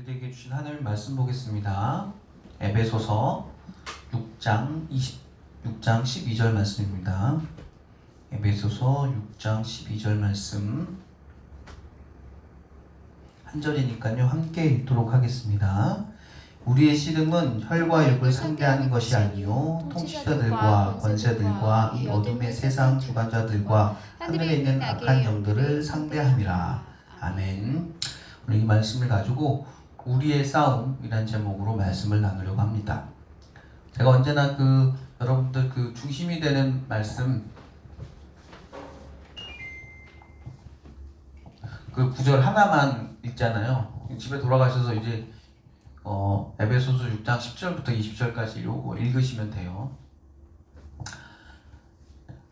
우리에게 주신 하나님의 말씀 보겠습니다. 에베소서 6장 12절 말씀입니다. 에베소서 6장 12절 말씀 한 절이니까요 함께 읽도록 하겠습니다. 우리의 씨름은 혈과 육을 상대하는 것이 아니요 통치자들과 권세들과 이 어둠의 세상 주관자들과 하늘에 있는 악한 영들을 상대함이라. 아멘. 오늘 이 말씀을 가지고 우리의 싸움이란 제목으로 말씀을 나누려고 합니다. 제가 언제나 여러분들 중심이 되는 말씀 구절 하나만 읽잖아요. 집에 돌아가셔서 이제 에베소서 6장 10절부터 20절까지 요거 읽으시면 돼요.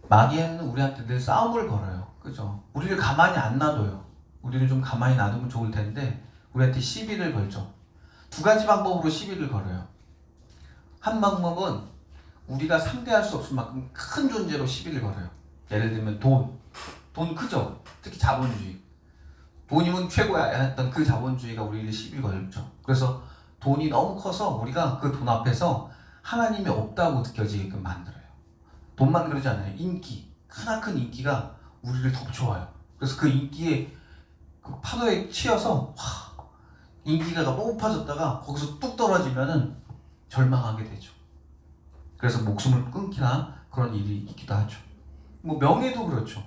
마귀는 우리한테 늘 싸움을 걸어요. 그죠? 우리를 가만히 안 놔둬요. 우리를 좀 가만히 놔두면 좋을 텐데 우리한테 시비를 걸죠. 두 가지 방법으로 시비를 걸어요. 한 방법은 우리가 상대할 수 없을 만큼 큰 존재로 시비를 걸어요. 예를 들면 돈 크죠? 특히 자본주의. 돈이면 최고야 했던 그 자본주의가 우리를 시비를 걸죠. 그래서 돈이 너무 커서 우리가 그 돈 앞에서 하나님이 없다고 느껴지게끔 만들어요. 돈만 그러지 않아요. 인기, 크나큰 인기가 우리를 덮쳐와요. 그래서 그 인기에 그 파도에 치여서 인기가 높아졌다가 거기서 뚝 떨어지면은 절망하게 되죠. 그래서 목숨을 끊기나 그런 일이 있기도 하죠. 명예도 그렇죠.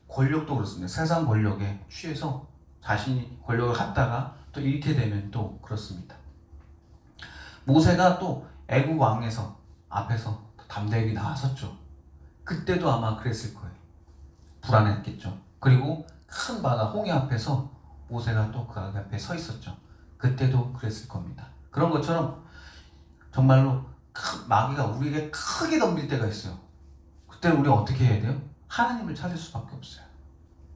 권력도 그렇습니다. 세상 권력에 취해서 자신이 권력을 갖다가 또 잃게 되면 또 그렇습니다. 모세가 또 애굽 왕에서 앞에서 담대하게 나왔었죠. 그때도 아마 그랬을 거예요. 불안했겠죠. 그리고 큰 바다 홍해 앞에서 모세가 또 그 앞에 서 있었죠. 그때도 그랬을 겁니다. 그런 것처럼 정말로 마귀가 우리에게 크게 덤빌 때가 있어요. 그때는 우리가 어떻게 해야 돼요? 하나님을 찾을 수밖에 없어요.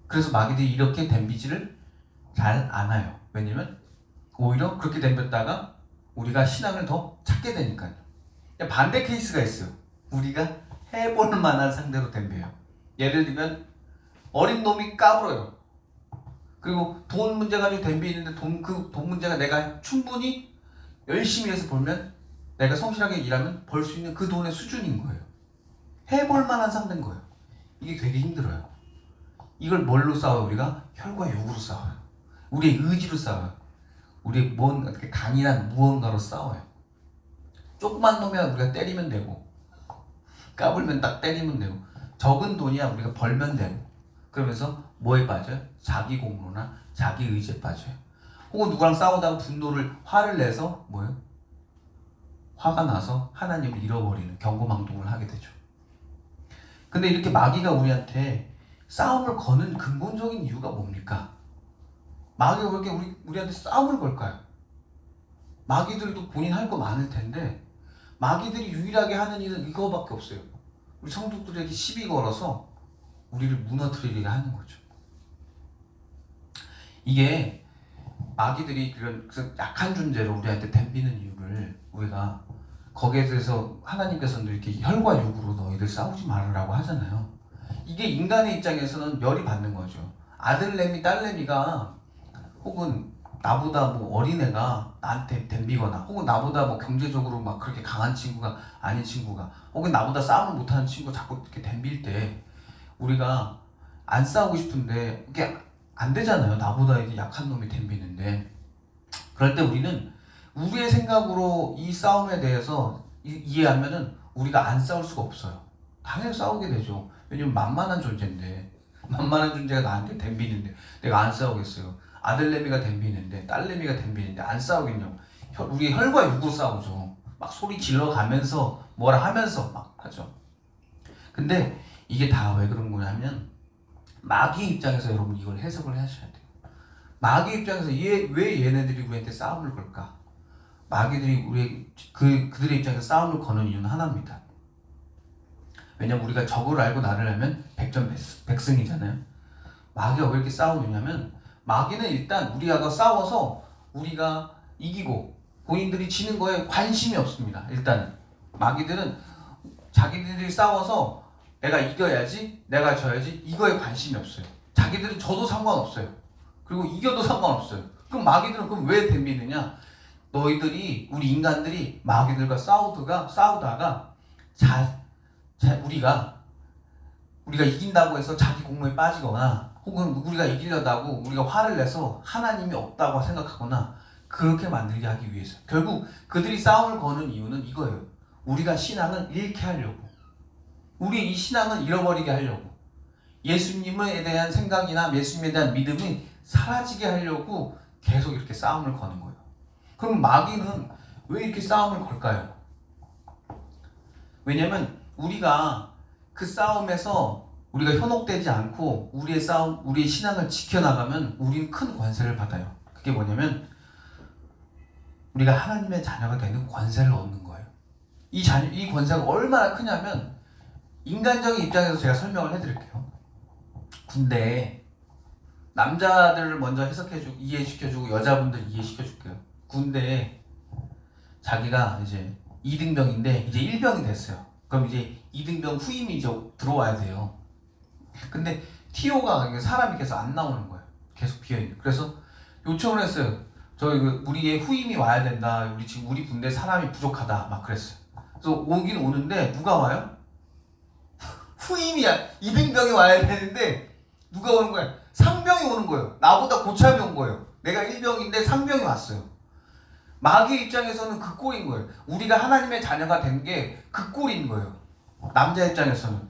그래서 마귀들이 이렇게 덤비지를 잘 않아요. 왜냐면 오히려 그렇게 덤볐다가 우리가 신앙을 더 찾게 되니까요. 반대 케이스가 있어요. 우리가 해볼 만한 상대로 덤벼요. 예를 들면 어린 놈이 까불어요. 그리고 돈 문제 가지고 덤비는데 돈 문제가 내가 충분히 열심히 해서 벌면 내가 성실하게 일하면 벌 수 있는 그 돈의 수준인 거예요. 해볼 만한 상대인 거예요. 이게 되게 힘들어요. 이걸 뭘로 싸워요? 우리가 혈과 육으로 싸워요. 우리의 의지로 싸워요. 우리의 어떻게 강인한 무언가로 싸워요. 조그만 놈이야 우리가 때리면 되고 까불면 딱 때리면 되고 적은 돈이야 우리가 벌면 되고 그러면서 뭐에 빠져요? 자기 공로나 자기 의지에 빠져요. 혹은 누구랑 싸우다가 화를 내서 화가 나서 하나님을 잃어버리는 경고망동을 하게 되죠. 근데 이렇게 마귀가 우리한테 싸움을 거는 근본적인 이유가 뭡니까? 마귀가 왜 이렇게 우리한테 싸움을 걸까요? 마귀들도 본인 할 거 많을 텐데 마귀들이 유일하게 하는 일은 이거밖에 없어요. 우리 성도들에게 시비 걸어서 우리를 무너뜨리려 하는 거죠. 이게 마귀들이 그런 약한 존재로 우리한테 덤비는 이유를 우리가 거기에 대해서 하나님께서는 이렇게 혈과 육으로 너희들 싸우지 말으라고 하잖아요. 이게 인간의 입장에서는 열이 받는 거죠. 아들내미 딸내미가 혹은 나보다 어린애가 나한테 덤비거나 혹은 나보다 경제적으로 그렇게 강한 친구가 아닌 친구가 혹은 나보다 싸움을 못하는 친구가 자꾸 이렇게 덤빌 때 우리가 안 싸우고 싶은데 이게 안 되잖아요. 나보다 이게 약한 놈이 덤비는데 그럴 때 우리는 우리의 생각으로 이 싸움에 대해서 이해하면은 우리가 안 싸울 수가 없어요. 당연히 싸우게 되죠. 왜냐면 만만한 존재인데 만만한 존재가 나한테 덤비는데 내가 안 싸우겠어요. 아들내미가 덤비는데 딸내미가 덤비는데 안 싸우겠냐고. 우리 혈과 육으로 싸우죠. 소리 질러가면서 뭐라 하면서 하죠. 근데 이게 다 왜 그런 거냐면 마귀 입장에서 여러분 이걸 해석을 하셔야 돼요. 마귀 입장에서 왜 얘네들이 우리한테 싸움을 걸까? 마귀들이 그들의 입장에서 싸움을 거는 이유는 하나입니다. 왜냐면 우리가 적을 알고 나를 알면 백전백승이잖아요. 마귀가 왜 이렇게 싸우느냐면 마귀는 일단 우리하고 싸워서 우리가 이기고 본인들이 지는 거에 관심이 없습니다. 일단 마귀들은 자기들이 싸워서 내가 이겨야지 내가 져야지 이거에 관심이 없어요. 자기들은 져도 상관없어요. 그리고 이겨도 상관없어요. 그럼 마귀들은 그럼 왜 덤비느냐? 너희들이 우리 인간들이 마귀들과 싸우다가 우리가 이긴다고 해서 자기 공로에 빠지거나 혹은 우리가 이기려다고 우리가 화를 내서 하나님이 없다고 생각하거나 그렇게 만들게 하기 위해서. 결국 그들이 싸움을 거는 이유는 이거예요. 우리가 신앙을 잃게 하려고, 우리 이 신앙을 잃어버리게 하려고, 예수님에 대한 생각이나 예수님에 대한 믿음이 사라지게 하려고 계속 이렇게 싸움을 거는 거예요. 그럼 마귀는 왜 이렇게 싸움을 걸까요? 왜냐면 우리가 그 싸움에서 우리가 현혹되지 않고 우리의 신앙을 지켜나가면 우리는 큰 권세를 받아요. 그게 뭐냐면 우리가 하나님의 자녀가 되는 권세를 얻는 거예요. 이 권세가 얼마나 크냐면 인간적인 입장에서 제가 설명을 해드릴게요. 군대에 남자들을 먼저 이해시켜주고 여자분들 이해시켜줄게요. 군대에 자기가 이제 2등병인데 이제 1병이 됐어요. 그럼 이제 2등병 후임이 이제 들어와야 돼요. 근데 TO가 사람이 계속 안 나오는 거예요. 계속 비어있는. 그래서 요청을 했어요. 우리의 후임이 와야 된다. 우리 군대 사람이 부족하다. 막 그랬어요. 그래서 오긴 오는데 누가 와요? 후임이야. 2등병이 와야 되는데 누가 오는 거야? 상병이 오는 거예요. 나보다 고참이 온 거예요. 내가 1병인데 상병이 왔어요. 마귀 입장에서는 그 꼴인 거예요. 우리가 하나님의 자녀가 된 게 그 꼴인 거예요. 남자 입장에서는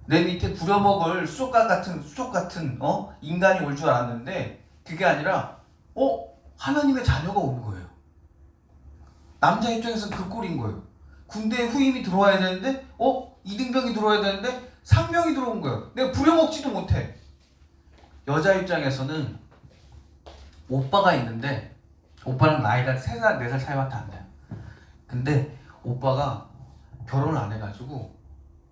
내 밑에 부려먹을 수족 같은 인간이 올 줄 알았는데 그게 아니라 하나님의 자녀가 온 거예요. 남자 입장에서는 그 꼴인 거예요. 군대에 후임이 들어와야 되는데 2등병이 들어와야 되는데 상병이 들어온 거예요. 내가 부려먹지도 못해. 여자 입장에서는 오빠가 있는데 오빠랑 나이가 3살, 4살 차이밖에 안 나요. 근데 오빠가 결혼을 안 해가지고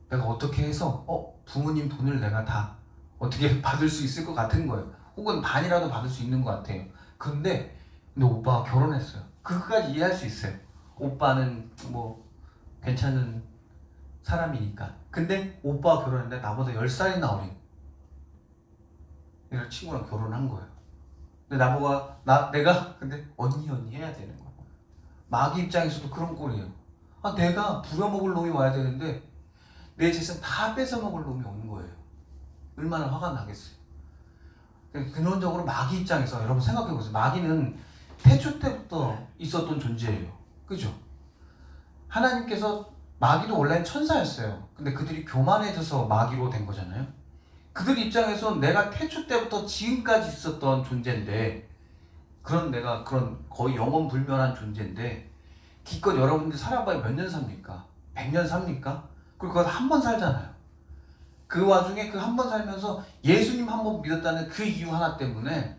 내가 어떻게 해서 부모님 돈을 내가 다 어떻게 받을 수 있을 것 같은 거예요. 혹은 반이라도 받을 수 있는 것 같아요. 근데 오빠가 결혼했어요. 그것까지 이해할 수 있어요. 오빠는 뭐 괜찮은 사람이니까. 근데 오빠가 결혼했는데 나보다 10살이나 어린 내가 친구랑 결혼한 거예요. 근데 근데 언니 해야 되는 거야. 마귀 입장에서도 그런 꼴이에요. 내가 부려먹을 놈이 와야 되는데 내 재산 다 뺏어먹을 놈이 오는 거예요. 얼마나 화가 나겠어요. 근원적으로 마귀 입장에서 여러분 생각해보세요. 마귀는 태초 때부터 있었던 존재예요. 그죠? 하나님께서 마귀도 원래는 천사였어요. 근데 그들이 교만해져서 마귀로 된 거잖아요. 그들 입장에서 내가 태초 때부터 지금까지 있었던 존재인데 내가 거의 영원불멸한 존재인데 기껏 여러분들 살아봐야 몇 년 삽니까? 100년 삽니까? 그리고 그거 한 번 살잖아요. 그 와중에 그 한 번 살면서 예수님 한 번 믿었다는 그 이유 하나 때문에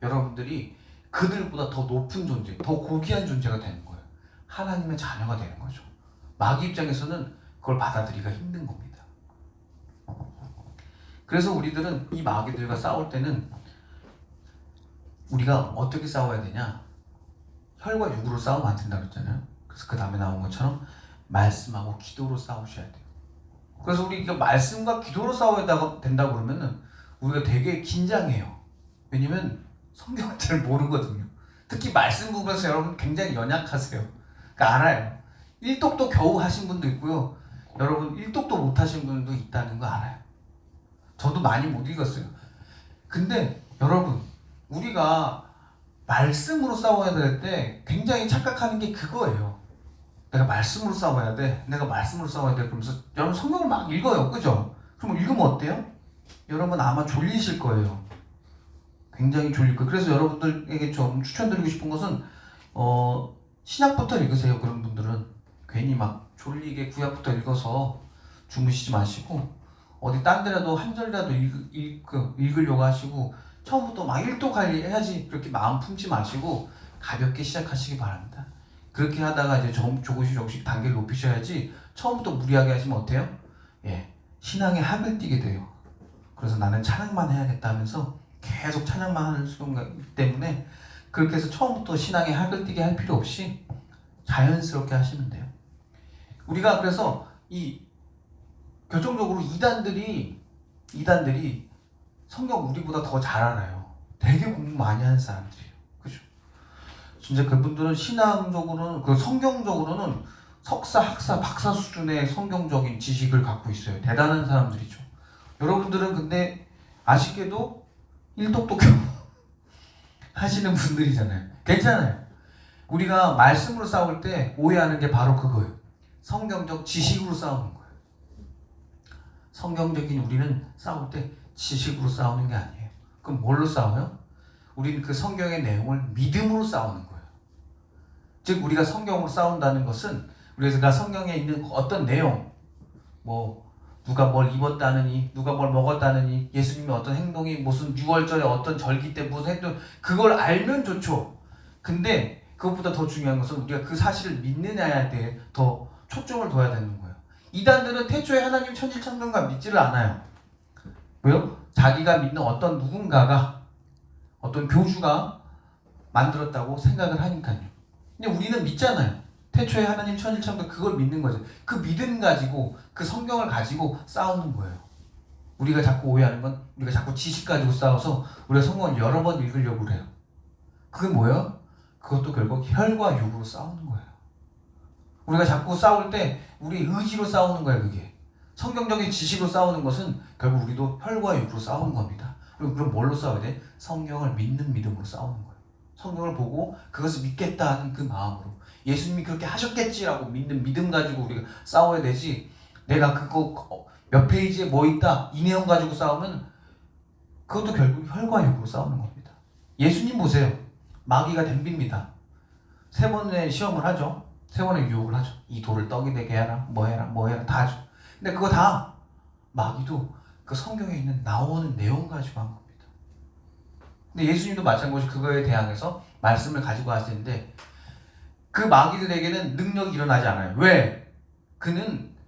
여러분들이 그들보다 더 높은 존재, 더 고귀한 존재가 되는 거예요. 하나님의 자녀가 되는 거죠. 마귀 입장에서는 그걸 받아들이기가 힘든 겁니다. 그래서 우리들은 이 마귀들과 싸울 때는 우리가 어떻게 싸워야 되냐? 혈과 육으로 싸우면 안 된다고 했잖아요. 그래서 그 다음에 나온 것처럼 말씀하고 기도로 싸우셔야 돼요. 그래서 우리가 말씀과 기도로 싸워야 된다고 그러면은 우리가 되게 긴장해요. 왜냐면 성경을 잘 모르거든요. 특히 말씀 부분에서 여러분 굉장히 연약하세요. 그러니까 알아요. 1독도 겨우 하신 분도 있고요. 여러분 1독도 못 하신 분도 있다는 거 알아요. 저도 많이 못 읽었어요. 근데 여러분 우리가 말씀으로 싸워야 될 때 굉장히 착각하는 게 그거예요. 내가 말씀으로 싸워야 돼. 그러면서 여러분 성경을 막 읽어요. 그죠? 그럼 읽으면 어때요? 여러분 아마 졸리실 거예요. 굉장히 졸릴 거예요. 그래서 여러분들에게 좀 추천드리고 싶은 것은 신약부터 읽으세요. 그런 분들은 괜히 막 졸리게 구약부터 읽어서 주무시지 마시고 어디 딴 데라도 한 절이라도 읽으려고 하시고 처음부터 막 1독 해야지 그렇게 마음 품지 마시고 가볍게 시작하시기 바랍니다. 그렇게 하다가 이제 조금씩 단계를 높이셔야지 처음부터 무리하게 하시면 어때요? 신앙의 학을 띄게 돼요. 그래서 나는 찬양만 해야겠다 하면서 계속 찬양만 하는 순간 때문에 그렇게 해서 처음부터 신앙의 학을 띄게 할 필요 없이 자연스럽게 하시면 돼요. 우리가 그래서 결정적으로 이단들이 성경 우리보다 더 잘 알아요. 되게 공부 많이 하는 사람들이에요. 그죠? 진짜 그분들은 신앙적으로는, 그 성경적으로는 석사, 학사, 박사 수준의 성경적인 지식을 갖고 있어요. 대단한 사람들이죠. 여러분들은 근데 아쉽게도 일독독교 하시는 분들이잖아요. 괜찮아요. 우리가 말씀으로 싸울 때 오해하는 게 바로 그거예요. 성경적 지식으로 싸우는 거예요. 성경적인 우리는 싸울 때 지식으로 싸우는 게 아니에요. 그럼 뭘로 싸워요? 우리는 그 성경의 내용을 믿음으로 싸우는 거예요. 즉 우리가 성경으로 싸운다는 것은 우리가 성경에 있는 어떤 내용, 뭐 누가 뭘 입었다느니, 누가 뭘 먹었다느니, 예수님의 어떤 행동이 무슨 6월절에 어떤 절기 때 무슨 행동, 그걸 알면 좋죠. 근데 그것보다 더 중요한 것은 우리가 그 사실을 믿느냐에 대해 더 초점을 둬야 되는 거예요. 이단들은 태초에 하나님 천지창조가 믿지를 않아요. 왜요? 자기가 믿는 어떤 누군가가, 어떤 교주가 만들었다고 생각을 하니까요. 근데 우리는 믿잖아요. 태초에 하나님 천지창조, 그걸 믿는 거죠. 그 믿음 가지고, 그 성경을 가지고 싸우는 거예요. 우리가 자꾸 오해하는 건 우리가 자꾸 지식 가지고 싸워서 우리가 성경을 여러 번 읽으려고 그래요. 그게 뭐예요? 그것도 결국 혈과 육으로 싸우는 거예요. 우리가 자꾸 싸울 때 우리 의지로 싸우는 거예요. 그게 성경적인 지식으로 싸우는 것은 결국 우리도 혈과 육으로 싸우는 겁니다. 그럼 뭘로 싸워야 돼? 성경을 믿는 믿음으로 싸우는 거예요. 성경을 보고 그것을 믿겠다 하는 그 마음으로, 예수님이 그렇게 하셨겠지라고 믿는 믿음 가지고 우리가 싸워야 되지, 내가 그거 몇 페이지에 뭐 있다 이 내용 가지고 싸우면 그것도 결국 혈과 육으로 싸우는 겁니다. 예수님 보세요. 마귀가 덤빕니다. 3번의 시험을 하죠. 3번의 유혹을 하죠. 이 돌을 떡이 되게 해라, 뭐 해라, 뭐 해라, 다 하죠. 근데 그거 다 마귀도 그 성경에 있는 나오는 내용 가지고 한 겁니다. 근데 예수님도 마찬가지로 그거에 대항해서 말씀을 가지고 하시는데 그 마귀들에게는 능력이 일어나지 않아요. 왜?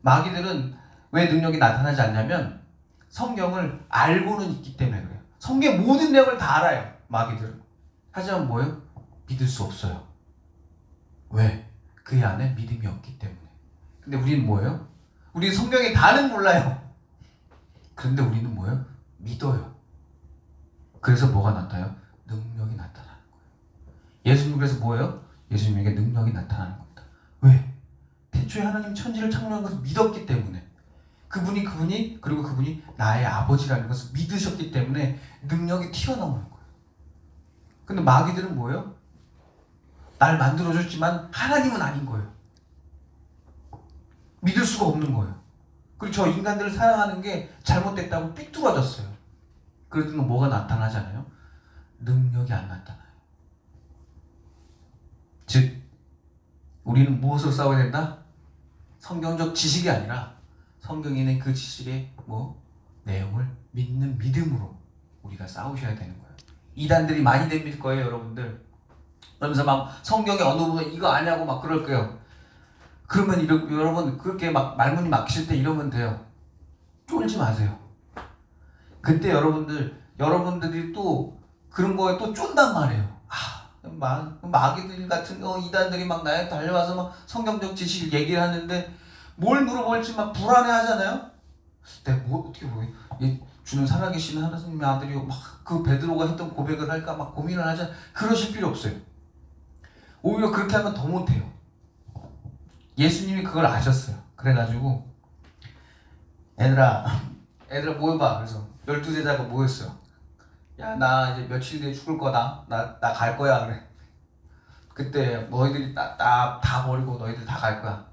마귀들은 왜 능력이 나타나지 않냐면 성경을 알고는 있기 때문에 그래요. 성경의 모든 내용을 다 알아요. 마귀들은. 하지만 뭐예요? 믿을 수 없어요. 왜? 그 안에 믿음이 없기 때문에. 근데 우리는 뭐예요? 우리 성경의 다는 몰라요. 그런데 우리는 뭐예요? 믿어요. 그래서 뭐가 나타나요? 능력이 나타나는 거예요. 예수님 그래서 뭐예요? 예수님에게 능력이 나타나는 겁니다. 왜? 태초에 하나님 천지를 창조한 것을 믿었기 때문에, 그분이 그리고 그분이 나의 아버지라는 것을 믿으셨기 때문에 능력이 튀어나오는 거예요. 근데 마귀들은 뭐예요? 날 만들어줬지만 하나님은 아닌 거예요. 믿을 수가 없는 거예요. 그리고 저 인간들을 사랑하는 게 잘못됐다고 삐뚤어졌어요. 그래도 뭐가 나타나잖아요? 능력이 안 나타나요. 즉 우리는 무엇으로 싸워야 된다? 성경적 지식이 아니라 성경에 있는 그 지식의 내용을 믿는 믿음으로 우리가 싸우셔야 되는 거예요. 이단들이 많이 덤빌 거예요, 여러분들. 그러면서 막 성경의 어느 부분 이거 아냐고 막 그럴 거예요. 그러면 여러분 그렇게 막 말문이 막히실 때 이러면 돼요. 쫄지 마세요. 그때 여러분들이 또 그런 거에 또 쫀단 말이에요. 마귀들 같은 이단들이 막 나에 달려와서 막 성경적 지식을 얘기를 하는데 뭘 물어볼지 막 불안해 하잖아요. 내가 어떻게 주는 살아계시는 하나님의 아들이 막 그 베드로가 했던 고백을 할까 막 고민을 하잖아요. 그러실 필요 없어요. 오히려 그렇게 하면 더 못해요. 예수님이 그걸 아셨어요. 그래가지고 애들아 모여봐. 그래서 12제자가 모였어요. 야, 나 이제 며칠 뒤에 죽을 거다. 나 갈 거야. 그래. 그때 너희들이 다 버리고 너희들 다 갈 거야.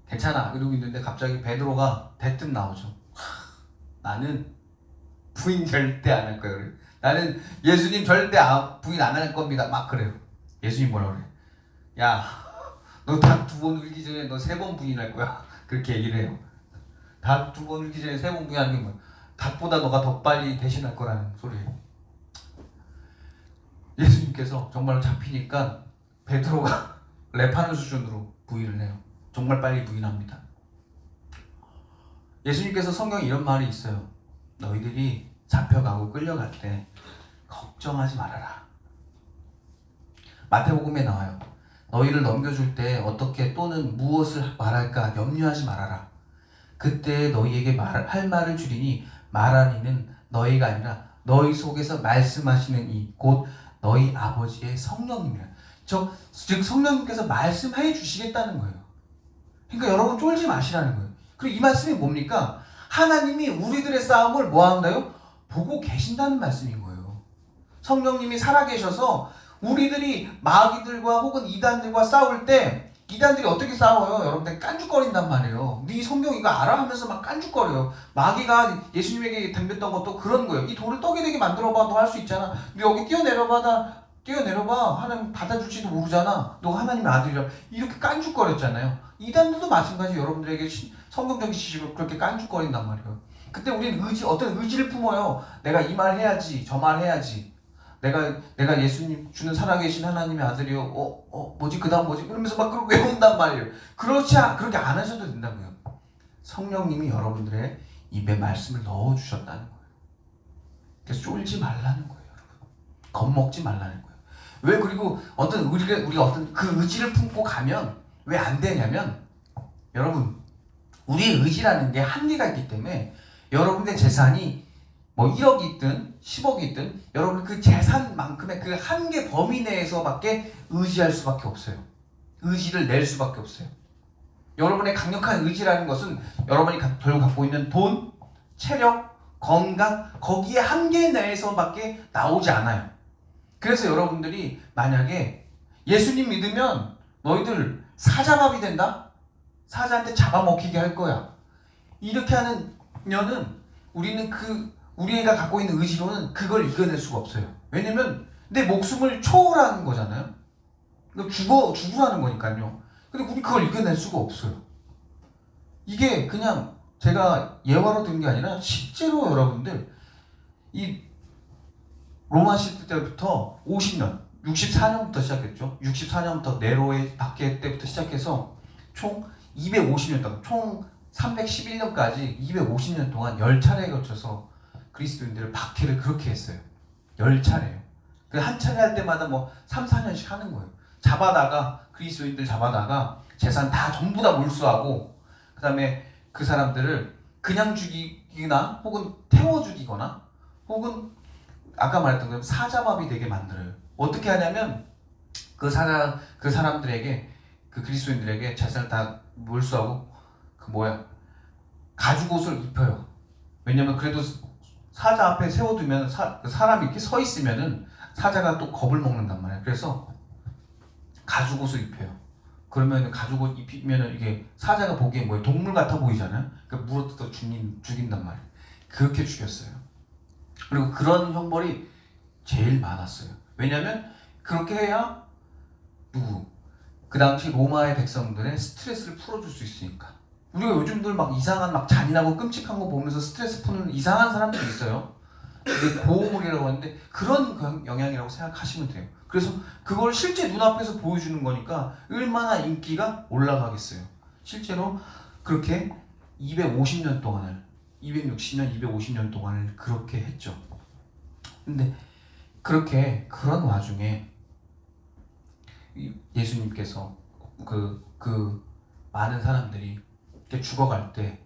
괜찮아. 이러고 있는데 갑자기 베드로가 대뜸 나오죠. 나는 부인 절대 안 할 거야. 그래. 나는 예수님 절대 부인 안 할 겁니다. 막 그래요. 예수님 뭐라 그래? 야, 너 닭 2번 울기 전에 너 3번 부인할 거야. 그렇게 얘기를 해요. 닭 2번 울기 전에 3번 부인하는 게 뭐야? 닭보다 너가 더 빨리 대신할 거라는 소리예요. 예수님께서 정말로 잡히니까 베드로가 랩하는 수준으로 부인을 해요. 정말 빨리 부인합니다. 예수님께서 성경에 이런 말이 있어요. 너희들이 잡혀가고 끌려갈 때 걱정하지 말아라. 마태복음에 나와요. 너희를 넘겨줄 때 어떻게 또는 무엇을 말할까 염려하지 말아라. 그때 너희에게 할 말을 주리니 말하니는 너희가 아니라 너희 속에서 말씀하시는 이 곧 너희 아버지의 성령님이라. 즉 성령님께서 말씀해 주시겠다는 거예요. 그러니까 여러분 쫄지 마시라는 거예요. 그리고 이 말씀이 뭡니까? 하나님이 우리들의 싸움을 뭐 한다요? 보고 계신다는 말씀인 거예요. 성령님이 살아계셔서 우리들이 마귀들과 혹은 이단들과 싸울 때 이단들이 어떻게 싸워요? 여러분들 깐죽거린단 말이에요. 네 성경 이거 알아? 하면서 막 깐죽거려요. 마귀가 예수님에게 덤볐던 것도 그런 거예요. 이 돌을 떡이 되게 만들어봐. 너 할 수 있잖아. 너 여기 뛰어내려봐. 하나님 받아줄지도 모르잖아. 너 하나님의 아들이라. 이렇게 깐죽거렸잖아요. 이단들도 마찬가지 여러분들에게 성경적인 지식으로 그렇게 깐죽거린단 말이에요. 그때 우리는 어떤 의지를 품어요. 내가 이 말 해야지, 저 말 해야지. 내가 예수님 주는 살아계신 하나님의 아들이요. 뭐지 그다음 뭐지? 그러면서 막 그걸 외운단 말이에요. 그렇게 안 하셔도 된다고요. 성령님이 여러분들의 입에 말씀을 넣어 주셨다는 거예요. 그래서 쫄지 말라는 거예요, 여러분. 겁먹지 말라는 거예요. 왜 그리고 우리가 어떤 그 의지를 품고 가면 왜 안 되냐면 여러분 우리의 의지라는 게 한계가 있기 때문에 여러분의 재산이 뭐 1억이 있든 10억이 있든 여러분 그 재산만큼의 그 한계 범위 내에서밖에 의지할 수밖에 없어요. 의지를 낼 수밖에 없어요. 여러분의 강력한 의지라는 것은 여러분이 결국 갖고 있는 돈, 체력, 건강 거기에 한계 내에서밖에 나오지 않아요. 그래서 여러분들이 만약에 예수님 믿으면 너희들 사자밥이 된다? 사자한테 잡아먹히게 할 거야. 이렇게 하는 년은 우리가 갖고 있는 의지로는 그걸 이겨낼 수가 없어요. 왜냐면 내 목숨을 초월하는 거잖아요. 죽으라는 거니까요. 근데 우리 그걸 이겨낼 수가 없어요. 이게 그냥 제가 예화로 든 게 아니라 실제로 여러분들 이 로마 시대 때부터 50년, 64년부터 시작했죠. 64년부터 네로의 박해 때부터 시작해서 총 250년 동안, 총 311년까지 250년 동안 10차례에 거쳐서 그리스도인들을 박해를 그렇게 했어요. 10차례요. 한 차례 할 때마다 뭐 3, 4년씩 하는 거예요. 그리스도인들 잡아다가 재산 다 전부 다 몰수하고 그 다음에 그 사람들을 그냥 죽이거나 혹은 태워 죽이거나 혹은 아까 말했던 그 사자밥이 되게 만들어요. 어떻게 하냐면 그 사람들에게 그 그리스도인들에게 재산을 다 몰수하고 가죽옷을 입혀요. 왜냐면 그래도 사자 앞에 세워두면 사람이 이렇게 서 있으면은 사자가 또 겁을 먹는단 말이에요. 그래서 가죽옷을 입혀요. 그러면 가죽옷 입히면은 이게 사자가 보기에 동물 같아 보이잖아요. 그러니까 물어뜯어 죽인단 말이에요. 그렇게 죽였어요. 그리고 그런 형벌이 제일 많았어요. 왜냐면 그렇게 해야 그 당시 로마의 백성들의 스트레스를 풀어줄 수 있으니까. 우리가 요즘들 막 이상한 막 잔인하고 끔찍한 거 보면서 스트레스 푸는 이상한 사람들이 있어요. 이게 고어물이라고 하는데 그런 영향이라고 생각하시면 돼요. 그래서 그걸 실제 눈앞에서 보여주는 거니까 얼마나 인기가 올라가겠어요. 실제로 그렇게 250년 동안을 260년, 250년 동안을 그렇게 했죠. 근데 그런 와중에 예수님께서 그 많은 사람들이 이렇게 죽어갈 때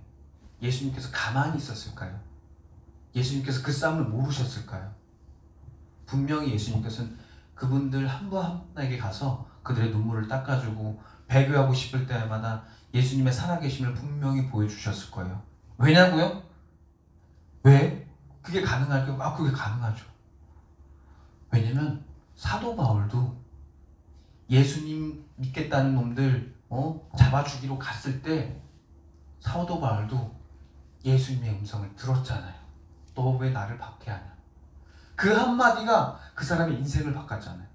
예수님께서 가만히 있었을까요? 예수님께서 그 싸움을 모르셨을까요? 분명히 예수님께서는 그분들 한 분 한 분에게 가서 그들의 눈물을 닦아주고 배교하고 싶을 때마다 예수님의 살아계심을 분명히 보여주셨을 거예요. 왜냐고요? 왜? 그게 가능할까요? 그게 가능하죠. 왜냐면 사도 바울도 예수님 믿겠다는 놈들 잡아 죽이러 갔을 때 사도 바울도 예수님의 음성을 들었잖아요. 너 왜 나를 박해하냐? 그 한마디가 그 사람의 인생을 바꿨잖아요.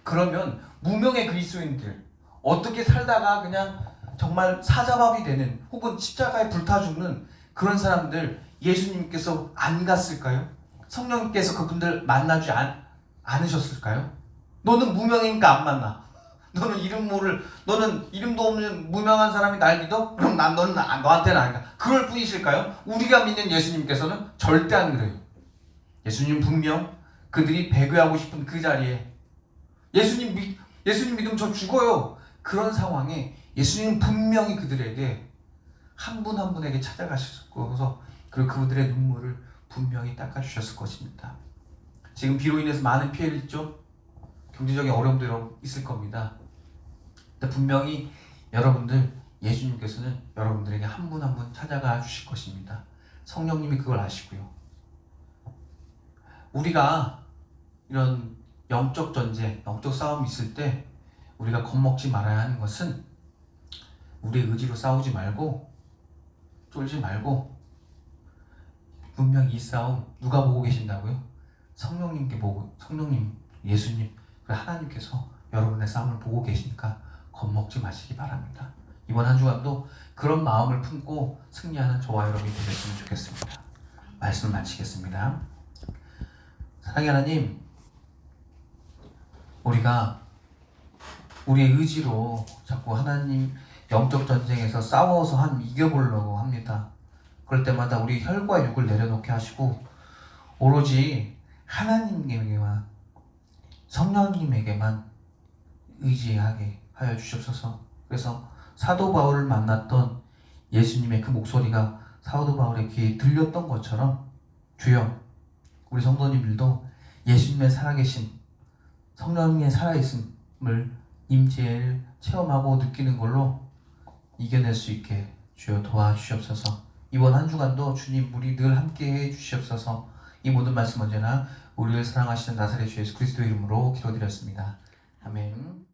그러면 무명의 그리스도인들 어떻게 살다가 그냥 정말 사자밥이 되는 혹은 십자가에 불타 죽는 그런 사람들 예수님께서 안 갔을까요? 성령님께서 그분들 만나지 않으셨을까요? 너는 무명이니까 안 만나. 너는 이름도 없는 무명한 사람이 날 믿어? 그럼 너한테는 안 가. 그럴 뿐이실까요? 우리가 믿는 예수님께서는 절대 안 그래요. 예수님 분명 그들이 배교하고 싶은 그 자리에 예수님 믿으면 저 죽어요. 그런 상황에 예수님은 분명히 그들에게 한 분 한 분에게 찾아가셔서 그리고 그분들의 눈물을 분명히 닦아주셨을 것입니다. 지금 비로 인해서 많은 피해를 입죠. 경제적인 어려움도 있을 겁니다. 근데 분명히 여러분들, 예수님께서는 여러분들에게 한 분 한 분 찾아가 주실 것입니다. 성령님이 그걸 아시고요. 우리가 이런 영적 전쟁, 영적 싸움이 있을 때 우리가 겁먹지 말아야 하는 것은 우리의 의지로 싸우지 말고 쫄지 말고, 분명히 이 싸움 누가 보고 계신다고요? 성령님께 보고, 성령님, 예수님, 하나님께서 여러분의 싸움을 보고 계시니까 겁먹지 마시기 바랍니다. 이번 한 주간도 그런 마음을 품고 승리하는 저와 여러분이 되셨으면 좋겠습니다. 말씀을 마치겠습니다. 사랑의 하나님, 우리가 우리의 의지로 자꾸 하나님 영적 전쟁에서 싸워서 이겨보려고 합니다. 그럴 때마다 우리 혈과 육을 내려놓게 하시고 오로지 하나님에게만, 성령님에게만 의지하게 하여 주시옵소서. 그래서 사도 바울을 만났던 예수님의 그 목소리가 사도 바울의 귀에 들렸던 것처럼, 주여, 우리 성도님들도 예수님의 살아계심, 성령님의 살아있음을, 임재를 체험하고 느끼는 걸로 이겨낼 수 있게 주여 도와주시옵소서. 이번 한 주간도 주님, 우리 늘 함께해 주시옵소서. 이 모든 말씀 언제나 우리를 사랑하시는 나사렛 주 예수 그리스도의 이름으로 기도드렸습니다. 아멘.